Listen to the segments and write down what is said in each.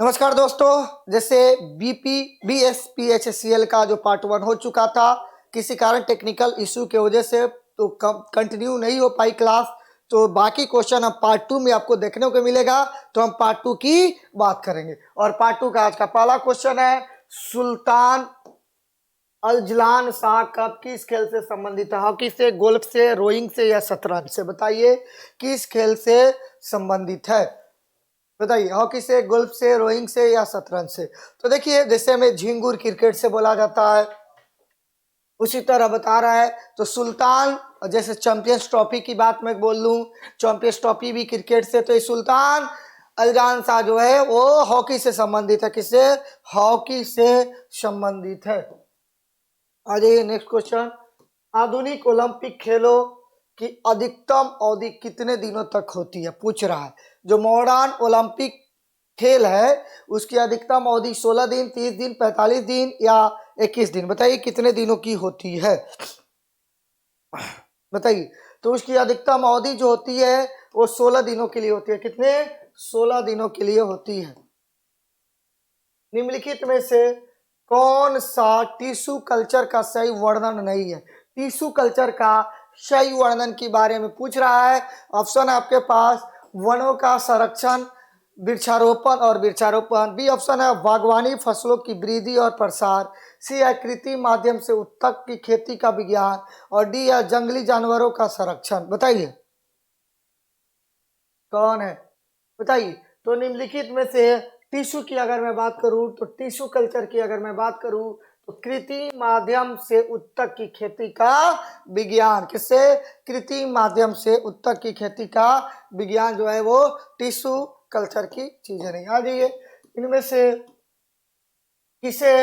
नमस्कार दोस्तों, जैसे बीपी BSPHCL का जो पार्ट 1 हो चुका था, किसी कारण टेक्निकल इशू की वजह से तो कंटिन्यू नहीं हो पाई क्लास। तो बाकी क्वेश्चन अब पार्ट 2 में आपको देखने को मिलेगा। तो हम पार्ट 2 की बात करेंगे और पार्ट 2 का आज का पहला क्वेश्चन है, सुल्तान अजलान शाह कब किस खेल से संबंधित है? हॉकी से, गोल्फ से, रोइंग से या शतरंज से? बताइए किस खेल से संबंधित है। बताइए, हॉकी से, गोल्फ से, रोइंग से या शतरंज से? तो देखिए, जैसे हमें झिंगुर क्रिकेट से बोला जाता है, उसी तरह बता रहा है। तो सुल्तान, जैसे चैंपियंस ट्रॉफी की बात मैं बोल लूं, चैंपियंस ट्रॉफी भी क्रिकेट से, तो ये सुल्तान अजलान शाह जो है वो हॉकी से संबंधित है। किससे? हॉकी से संबंधित है। आ जाइए नेक्स्ट क्वेश्चन। आधुनिक ओलंपिक खेलों की अधिकतम अवधि कितने दिनों तक होती है, पूछ रहा है। जो मॉडर्न ओलंपिक खेल है उसकी अधिकतम अवधि 16 दिन, 30 दिन, 45 दिन या 21 दिन? बताइए कितने दिनों की होती है, बताइए। तो उसकी अधिकतम अवधि जो होती है वो 16 दिनों के लिए होती है। कितने? 16 दिनों के लिए होती है। निम्नलिखित में से कौन सा टिश्यू कल्चर का सही वर्णन नहीं है? टिश्यू कल्चर का सही वर्णन के बारे में पूछ रहा है। ऑप्शन है आपके पास, वनों का संरक्षण, वृक्षारोपण और वृक्षारोपण। बी ऑप्शन है, बागवानी, फसलों की वृद्धि और प्रसार। सी है, कृत्रिम माध्यम से उत्तक की खेती का विज्ञान। और डी है, जंगली जानवरों का संरक्षण। बताइए कौन है, बताइए। तो निम्नलिखित में से टिश्यू की अगर मैं बात करूं, तो टिश्यू कल्चर की अगर मैं बात करूं, तो कृत्रिम माध्यम से उत्तक की खेती का विज्ञान। किससे? कृत्रिम माध्यम से उत्तक की खेती का विज्ञान जो है वो टिश्यू कल्चर की चीजें नहीं। आ जाइए, इनमें से किसे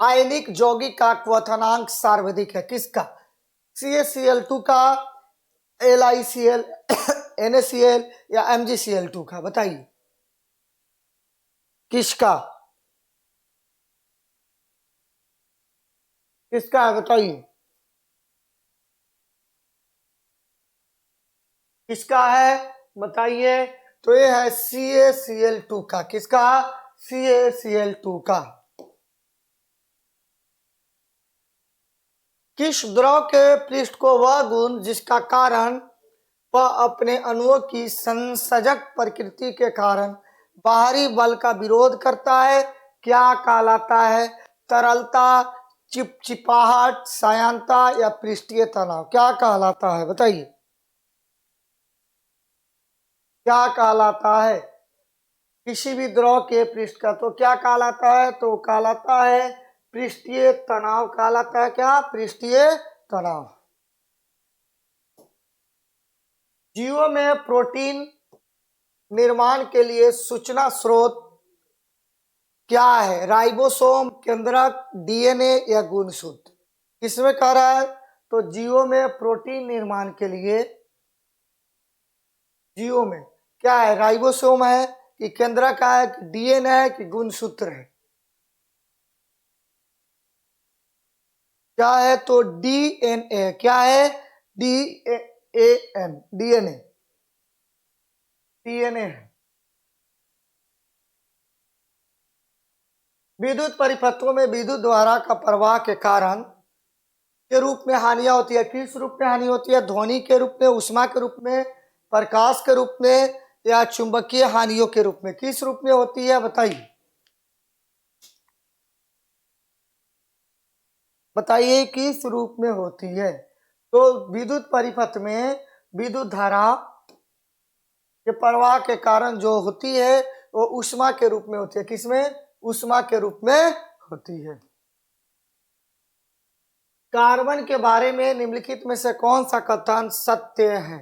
आयनिक यौगिक का क्वथनांक सर्वाधिक है? किसका? CaCl2 का, LiCl, NaCl या MgCl2 का? बताइए किसका, किसका है, बताइए किसका है, बताइए। तो ये है CaCl2 का। किसका? CaCl2 का। किस द्रव के पृष्ठ को वह गुण जिसका कारण वह अपने अणुओं की संसजक प्रकृति के कारण बाहरी बल का विरोध करता है, क्या कहलाता है? तरलता, चिपचिपाहट, सायंता या पृष्ठीय तनाव? क्या कहलाता है, बताइए क्या कहलाता है? किसी भी द्रव के पृष्ठ का तो क्या कहलाता है? तो कहलाता है पृष्ठीय तनाव। कहलाता है क्या? पृष्ठीय तनाव। जीवों में प्रोटीन निर्माण के लिए सूचना स्रोत क्या है? राइबोसोम, केंद्रक, DNA या गुणसूत्र? किसमें कह रहा है? तो जीवों में प्रोटीन निर्माण के लिए, जीवों में क्या है? राइबोसोम है कि केंद्रक है कि DNA है कि गुणसूत्र है? क्या है? तो DNA। क्या है? DNA है। विद्युत परिपथों में विद्युत धारा का प्रवाह के कारण के रूप में हानियां होती है। किस रूप में हानि होती है? ध्वनि के रूप में, ऊष्मा के रूप में, प्रकाश के रूप में या चुंबकीय हानियों के रूप में? किस रूप में होती है, बताइए बताइए किस रूप में होती है? तो विद्युत परिपथ में विद्युत धारा के प्रवाह के कारण जो होती है वो ऊष्मा के रूप में होती है। किसमें? ऊष्मा के रूप में होती है। कार्बन के बारे में निम्नलिखित में से कौन सा कथन सत्य है?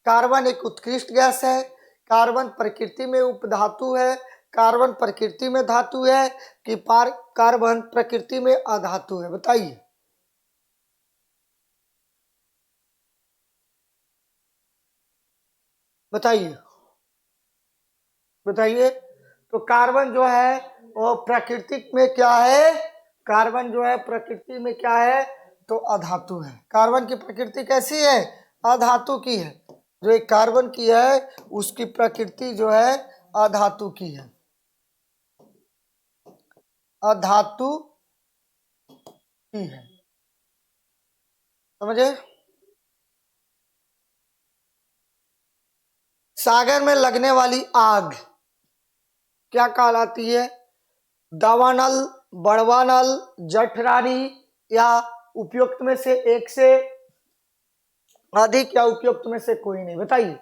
कार्बन एक उत्कृष्ट गैस है, कार्बन प्रकृति में उपधातु है, कार्बन प्रकृति में धातु है कि कार्बन प्रकृति में अधातु है? बताइए बताइए बताइए। तो कार्बन जो है वो प्रकृति में क्या है? कार्बन जो है प्रकृति में क्या है? तो अधातु है। कार्बन की प्रकृति कैसी है? अधातु की है। जो एक कार्बन की है उसकी प्रकृति जो है अधातु की है। अधातु ही है। समझे? सागर में लगने वाली आग क्या कहलाती है? दावानल, बड़वानल, जठरानी, या उपयुक्त में से एक से अधिक, या उपयुक्त में से कोई नहीं? बताइए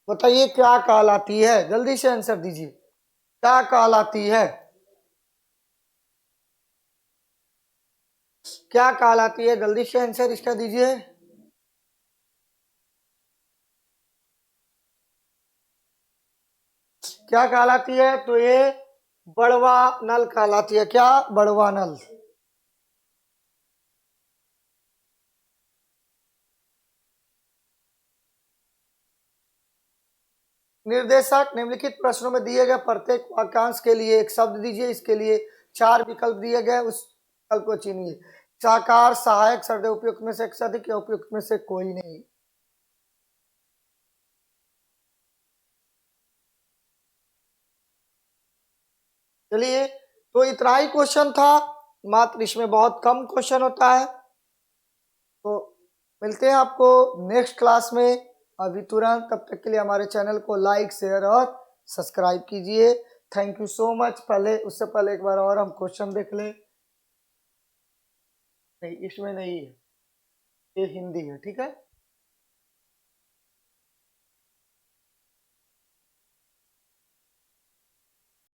बताइए क्या कहलाती है? जल्दी से आंसर दीजिए, क्या कहलाती है? क्या कहलाती है? जल्दी से आंसर इसका दीजिए। क्या कहलाती है? तो ये बड़वा नल कहलाती है। क्या? बड़वा नल। निर्देशक निम्नलिखित प्रश्नों में दिए गए प्रत्येक वाक्यांश के लिए एक शब्द दीजिए। इसके लिए 4 विकल्प दिए गए, उस विकल्प को चुनिए। साकार, सहायक, शब्द उपयुक्त में से एक से अधिक, या उपयुक्त में से कोई नहीं? चलिए, तो इतना ही क्वेश्चन था, मात्र इसमें बहुत कम क्वेश्चन होता है। तो मिलते हैं आपको नेक्स्ट क्लास में अभी तुरंत। तब तक के लिए हमारे चैनल को लाइक, शेयर और सब्सक्राइब कीजिए। Thank you so much. पहले उससे पहले एक बार और हम क्वेश्चन देख लें। नहीं, इसमें नहीं है, ये हिंदी है, ठीक है।